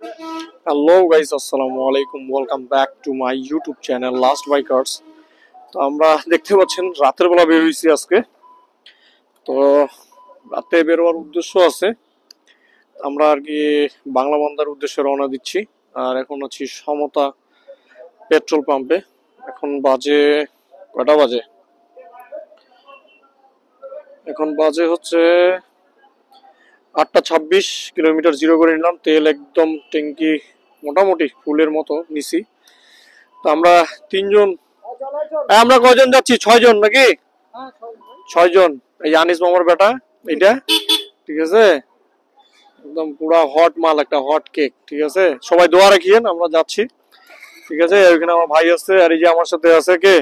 Hello guys, আসসালামু আলাইকুম। Welcome back to my YouTube channel last bikers. তো আমরা দেখতে পাচ্ছেন রাতের বেলা বের হয়েছি আজকে। তো রাতে বেরোয়ার উদ্দেশ্য আছে, আমরা আর কি বাংলা বান্দার উদ্দেশ্যে রওনা দিচ্ছি। আর এখন আছি সমতা পেট্রোল পাম্পে। এখন বাজে কয়টা বাজে? এখন বাজে হচ্ছে 8টা 26। কিলোমিটার জিরো করে নিলাম, তেল একদম ট্যাঙ্কি মোটামুটি ফুলের মতো নিছি। তো আমরা তিনজন, আমরা কয়জন যাচ্ছি? 6 জন নাকি? 6 জন। এই আনিস মামার বেটা এটা, ঠিক আছে। একদম পুরা হট মাল, একটা হট কেক, ঠিক আছে। সবাই দোয়া রাখিয়েন, আমরা যাচ্ছি, ঠিক আছে। ওইখানে আমার ভাই আছে, আর এই যে আমার সাথে আছে কে,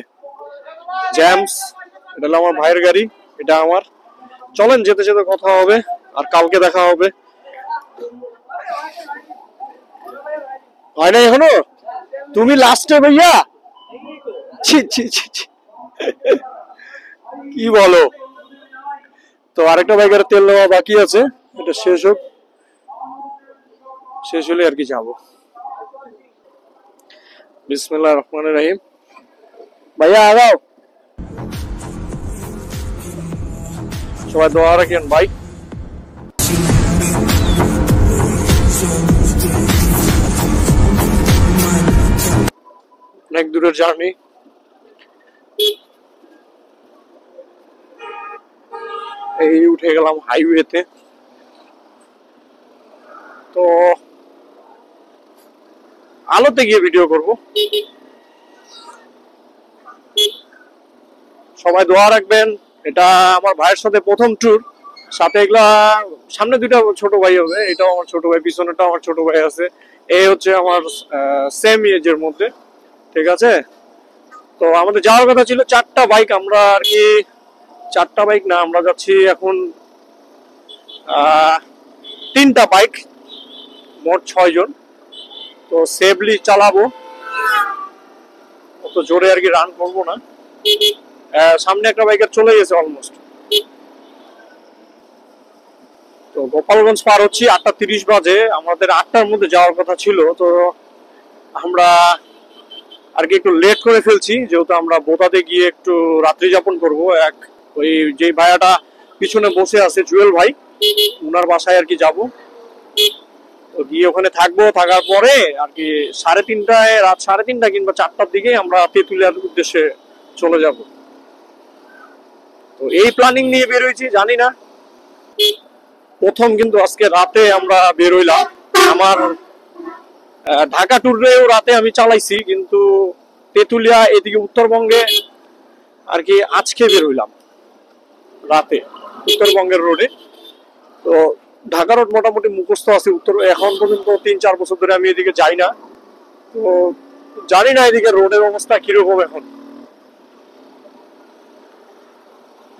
জ্যামস। এটা হলো আমার ভাইয়ের গাড়ি, এটা আমার। চলেন যেতে যেতে কথা হবে, আর কালকে দেখা হবে। হয় না এখনো? তুমি লাস্টে ভাইয়া? ছি ছি ছি ছি। কি বলো? তো আরেকটা বাইকের তেল নেওয়া বাকি আছে, এটা শেষ হোক, শেষ হলে আর কি যাবো। বিসমিল্লাহির রহমানির রহিম। ভাইয়া আগাও, সবাই দোয়া রাখেন ভাই। অনেক দূরের জার্নি। এই উঠে গেলাম হাইওয়েতে। তো আলোতে গিয়ে ভিডিও করব। সবাই দোয়া রাখবেন। এটা আমার ভাইয়ের সাথে প্রথম ট্যুর। সাথে এগুলা সামনে দুইটা ছোট ভাই হবে, এটাও আমার ছোট ভাই, পিছনেটাও আমার ছোট ভাই আছে। এই হচ্ছে আমার সেম এজের মধ্যে, ঠিক আছে। তো আমাদের যাওয়ার কথা ছিল 4টা বাইক, আমরা আর কি 4টা বাইক না, আমরা যাচ্ছি এখন 3টা বাইক, মোট 6 জন। তো সেফলি চালাবো, অত জোরে আর কি রান করবো না। সামনে একটা বাইকার চলে গেছে অলমোস্ট। তো গোপালগঞ্জ পার হচ্ছি, 8টা 30 বাজে। আমাদের 8টার মধ্যে যাওয়ার কথা ছিল, তো আমরা আর কি একটু লেট করে ফেলছি, যেহেতু আমরা বোতাতে গিয়ে একটু রাত্রি যাপন করবো। ওই যে ভাইয়াটা পিছনে বসে আছে, জুয়েল ভাই, ওনার বাসায় আর কি যাবো। তো গিয়ে ওখানে থাকবো, থাকার পরে আর কি 3:30টায়, রাত 3:30 কিংবা 4টার দিকে আমরা তেঁতুলিয়ার উদ্দেশ্যে চলে যাব। তো এই প্ল্যানিং নিয়ে বের হয়েছি, জানি না প্রথম কিন্তু আজকে রাতে আমরা বের হইলাম। আমার ঢাকা ট্যুরেও রাতে আমি চালাইছি, কিন্তু তেঁতুলিয়া এদিকে উত্তরবঙ্গে আর কি আজকে বের হইলাম রাতে, উত্তরবঙ্গের রোডে। তো ঢাকা রোড মোটামুটি মুখস্থ আছে। উত্তর এখন পর্যন্ত 3-4 বছর ধরে আমি এদিকে যাই না, তো জানি না এদিকে রোডের অবস্থা কিরকম এখন।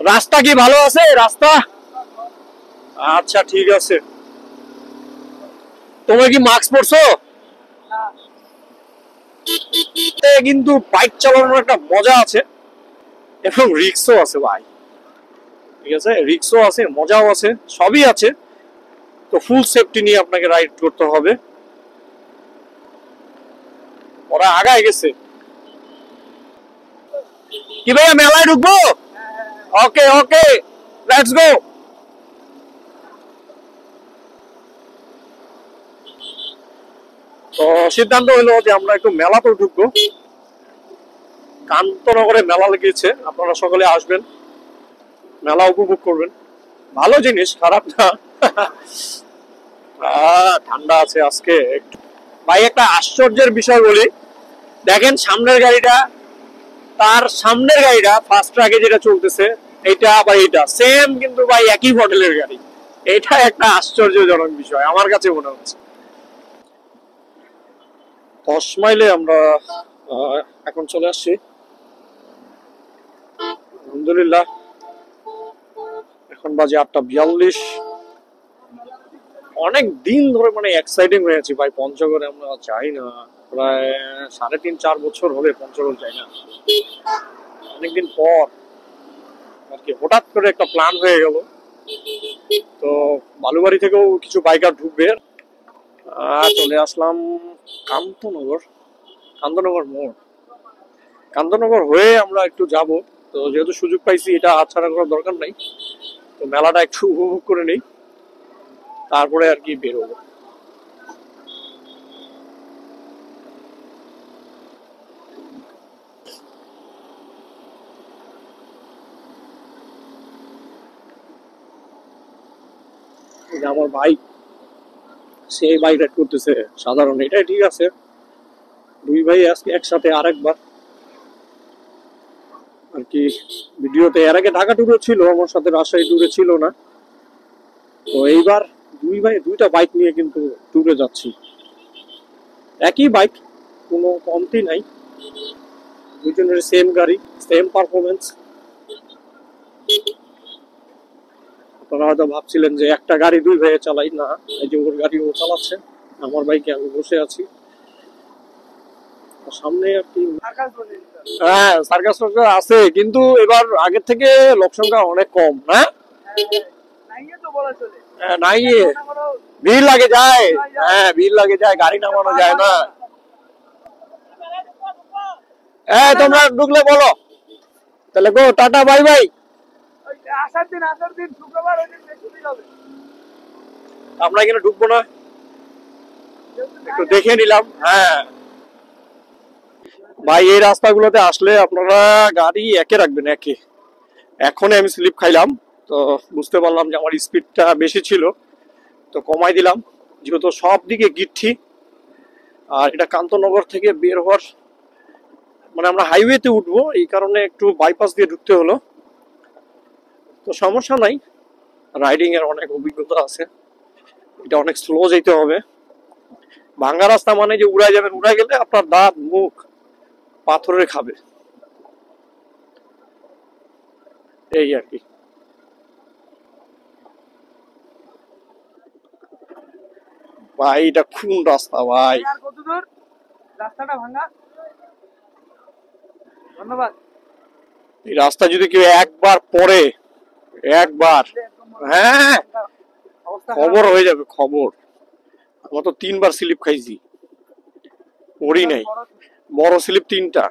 রাস্তা কি ভালো আছে? রাস্তা আচ্ছা, ঠিক আছে। তোমরা কি মাস্ক পরছো? কিন্তু বাইক চালানোর একটা মজা আছে, এবং রিক্সও আছে ভাই, ঠিক আছে। রিক্সও আছে, মজাও আছে, সবই আছে। তো ফুল সেফটি নিয়ে আপনাকে রাইড করতে হবে। ওরা আগায় গেছে কি ভাইয়া, মেলায় ঢুকবো? ওকে ওকে, লেটস গো। তো সিদ্ধান্ত হলো যে আমরা একটু মেলাতেও ঢুকবো। কান্তনগরে মেলা লেগেছে, আপনারা সকলে আসবেন, মেলা উপভোগ করবেন। ভালো জিনিস, খারাপ না। ঠান্ডা আছে আজকে একটু। ভাই একটা আশ্চর্যের বিষয় বলি, দেখেন সামনের গাড়িটা, তার সামনের গাড়িটা ফার্স্ট ট্রাকে যেটা চলতেছে, এটা আবার এটা সেম, কিন্তু ভাই একই মডেলের গাড়ি। এটা একটা আশ্চর্যজনক বিষয় আমার কাছে মনে হচ্ছে। 10 মাইলে আমরা এখন চলে আসছি, আলহামদুলিল্লাহ। এখন বাজে 8টা 42। অনেক দিন ধরে মানে এক্সাইটিং হয়ে আছি ভাই, পঞ্চগড়ে আমরা যাই না। প্রায় 3.5-4 বছর হবে পঞ্চগড় যাই না। অনেকদিন পর আর কি হঠাৎ করে একটা প্ল্যান হয়ে গেল। তো বালুবাড়ি থেকেও কিছু বাইকার ঢুকবে। চলে আসলাম কান্তনগর, কান্তনগর মোড়। কান্তনগর হয়ে আমরা একটু যাব, তো যেহেতু সুযোগ পাইছি এটা হাতছাড়া করার দরকার নাই, তো মেলাটা একটু উপভোগ করে নেই, তারপরে আর কি বেরোবো। আমার ভাই সেই বাইক রাইড করতেছে, সাধারণ এটাই ঠিক আছে। দুই ভাই আজকে একসাথে আরেকবার আর কি ভিডিওতে, এর আগে ঢাকা ট্যুরে ছিল আমার সাথে, রাজশাহী ট্যুরে ছিল না। তো এইবার দুই ভাই দুইটা বাইক নিয়ে কিন্তু ট্যুরে যাচ্ছি, একই বাইক, কোনো কমতি নাই, দুজনের সেম গাড়ি, সেম পারফরমেন্স। আপনারা হয়তো ভাবছিলেন যে একটা গাড়ি দুই ভাইয়ে চালাই, না, এই যে ওর গাড়ি ও চালাচ্ছে, আমার বাইকে আমি বসে আছি। সামনে আর কি হ্যাঁ সার্কাস আছে, কিন্তু এবার আগের থেকে লোক সংখ্যা অনেক কম, না নাই, ভিড় লাগে যায়, হ্যাঁ ভিড় লাগে যায়, গাড়ি নামানো যায় না। হ্যাঁ তোমরা ঢুকলে বলো তাহলে, গো টাটা বাই বাই। আসার দিন শুক্রবার ওই দিন বেশি ভিড় হবে। আমরা এখানে ঢুকবো না, একটু দেখে নিলাম। হ্যাঁ ভাই এই রাস্তাগুলোতে আসলে আপনারা গাড়ি একে রাখবেন, একে। এখন আমি স্লিপ খাইলাম, তো বুঝতে পারলাম যে আমার স্পিডটা বেশি ছিল, তো কমাই দিলাম, যেহেতু সব দিকে গিট্টি। আর এটা কান্তনগর থেকে বের হওয়ার মানে আমরা হাইওয়েতে উঠবো, এই কারণে একটু বাইপাস দিয়ে ঢুকতে হলো। তো সমস্যা নাই, রাইডিং এর অনেক অভিজ্ঞতা আছে, এটা অনেক স্লো যেতে হবে। ভাঙ্গা রাস্তা মানে যে উড়াই যাবেন, উড়াই গেলে আপনার দাঁত মুখ পাথরে খাবে, এই আর কি। ভাই এটা কোন রাস্তা ভাই? আর কত দূর? রাস্তাটা ভাঙা। ধন্যবাদ। এই রাস্তা যদি কেউ একবার পড়ে, একবার, হ্যাঁ খবর হয়ে যাবে, খবর। আমরা তো 3বার স্লিপ খাইছি, পড়ি নাই, বড় স্লিপ 3টা।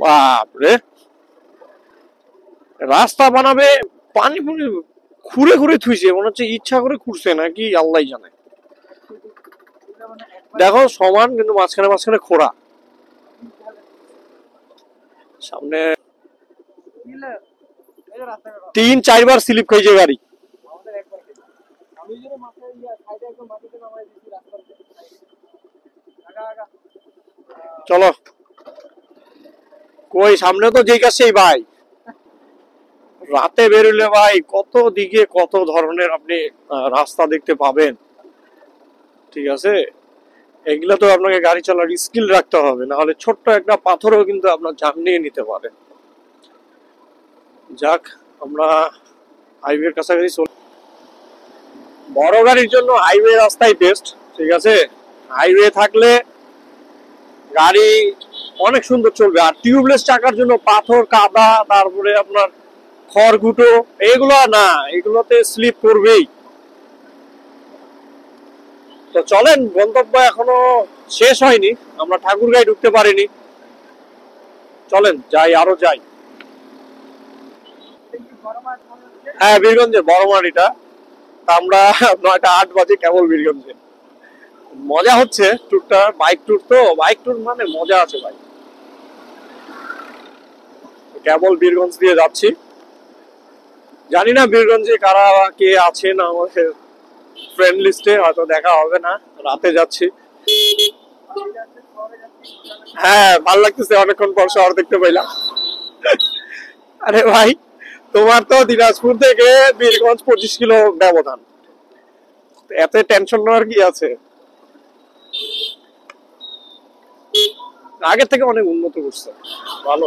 বাপরে, রাস্তা বানাবে পানি পুনি খুঁড়ে খুঁড়ে থুইছে, মনে হচ্ছে ইচ্ছা করে খুঁড়ছে নাকি আল্লাহ জানে। দেখো সমান, কিন্তু মাঝখানে মাঝখানে খোঁড়া। সামনে 3-4বার স্লিপ খাইছে গাড়ি। চলো, কই সামনে তো যেই কাছেই ভাই, রাতে বেরোলে ভাই কত দিকে কত ধরনের আপনি রাস্তা দেখতে পাবেন, ঠিক আছে। এগুলা তো আপনাকে গাড়ি চালার স্কিল রাখতে হবে, না হলে ছোট্ট একটা পাথরও কিন্তু আপনার জান নিয়ে নিতে পারে। যাক, আমরা হাইওয়ের কাছাকাছি চল। বড় গাড়ির জন্য হাইওয়ে রাস্তাই বেস্ট, ঠিক আছে। হাইওয়ে থাকলে গাড়ি অনেক সুন্দর চলবে, আর টিউবলেস চাকার জন্য পাথর কাদা, তারপরে আপনার খড়গুটো, এগুলো না, এগুলোতে স্লিপ করবেই। তো চলেন, গন্তব্য এখনো শেষ হয়নি, আমরা ঠাকুরগাঁয় ঢুকতে পারিনি, চলেন যাই, আরো যাই। হ্যাঁ বীরগঞ্জের বড়মারিটা, আমরা 9টা 8 বাজে কেবল বীরগঞ্জে। মজা হচ্ছে ট্যুরটা, বাইক ট্যুর, তো বাইক ট্যুর মানে মজা আছে ভাই। কেবল বীরগঞ্জ দিয়ে যাচ্ছি, জানি না বীরগঞ্জে কারা কে আছেন আমাদের ফ্রেন্ড লিস্টে, হয়তো দেখা হবে না, রাতে যাচ্ছি। হ্যাঁ ভালো লাগতেছে, অনেকক্ষণ পর শহর দেখতে পাইলাম। আরে ভাই, তোমার তো দিনাজপুর থেকে বীরগঞ্জ 25 কিলো ব্যবধান, এত টেনশন নেওয়ার কি আছে? আগের থেকে অনেক উন্নত করছে, ভালো।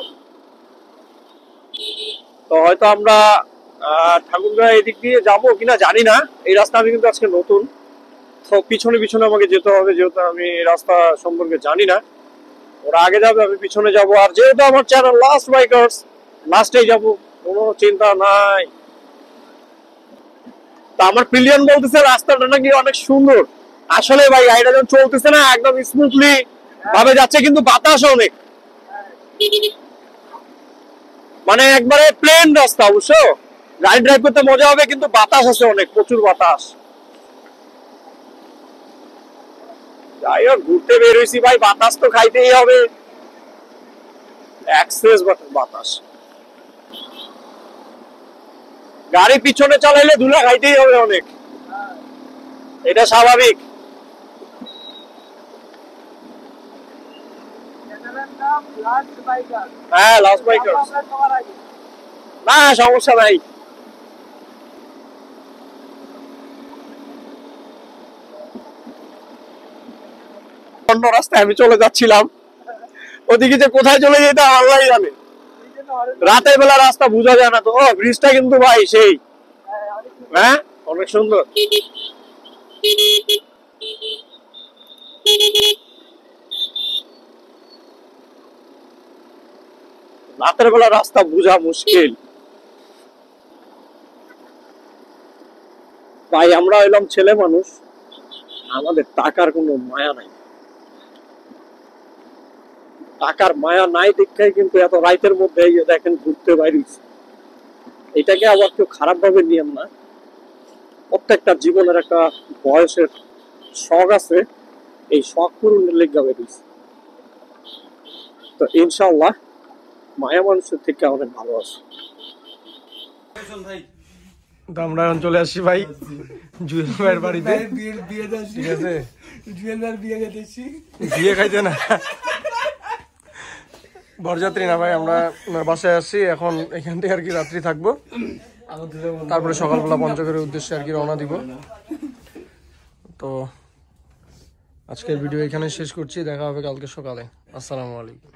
তো হয়তো আমরা ঠাকুরগাঁও এদিক দিয়ে যাবো কিনা জানি না, এই রাস্তা আমি কিন্তু আজকে নতুন, তো পিছনে পিছনে আমাকে যেতে হবে, যেহেতু আমি এই রাস্তা সম্পর্কে জানি না। ওরা আগে যাবে, আমি পিছনে যাব, আর যেহেতু আমার চ্যানেল লাস্ট বাইকার্স, লাস্টেই যাব, কোনো চিন্তা নাই। তা আমার প্রিলিয়ন বলতেছে রাস্তাটা নাকি অনেক সুন্দর। আসলে ভাই গাড়িটা যখন চলতেছে না একদম স্মুথলি ভাবে যাচ্ছে, কিন্তু বাতাস অনেক, মানে একবারে প্লেন রাস্তা। অবশ্য গাড়ি ড্রাইভ করতে মজা হবে, কিন্তু বাতাস আছে অনেক, প্রচুর বাতাস। যাই হোক, ঘুরতে বের হয়েছি ভাই, বাতাস তো খাইতেই হবে, এক্সেস বাতাস। গাড়ি পিছনে চালাইলে ধুলা খাইতেই হবে অনেক, এটা স্বাভাবিক। চ্যানেলের নাম লাস্ট বাইকার। হ্যাঁ, লাস্ট বাইকার। আমরা সবার আগে। না সমস্যা নাই। অন্য রাস্তায় আমি চলে যাচ্ছিলাম, ওদিকে যে কোথায় চলে যেতাম আল্লাহ জানে। এই জন্য অরেঞ্জ রাতের বেলা রাস্তা বোঝা যায় না তো। ও ব্রিজটা কিন্তু ভাই সেই, অনেক হ্যাঁ অনেক সুন্দর। রাতের বেলা রাস্তা বোঝা মুশকিল ভাই। আমরা হইলাম ছেলে মানুষ, আমাদের টাকার কোনো মায়া নাই। টাকার মায়া নাই দেখাই কিন্তু এত রাতের মধ্যে এই যে দেখেন ঘুরতে বাইরেছি। এটাকে আবার কেউ খারাপ ভাবে নিয়েন না, প্রত্যেকটা জীবনের একটা বয়সের শখ আছে, এই শখ পূরণের লেগে বেরিয়েছে। তো ইনশাআল্লাহ মায়া মানুষের থেকে অনেক ভালো আছে। তো আমরা এখন চলে আসছি ভাই জুয়েল ভাইয়ের বাড়িতে। বিয়ে যাচ্ছি, ঠিক আছে, জুয়েলার বিয়ে গেছি। বিয়ে খাইতে না, বরযাত্রী না ভাই, আমরা ওনার বাসায় আসছি এখন। এখান থেকে আর কি রাত্রি থাকবো, তারপরে সকালবেলা পঞ্চগড়ের উদ্দেশ্যে আর কি রওনা দিব। তো আজকের ভিডিও এখানে শেষ করছি, দেখা হবে কালকে সকালে। আসসালামু আলাইকুম।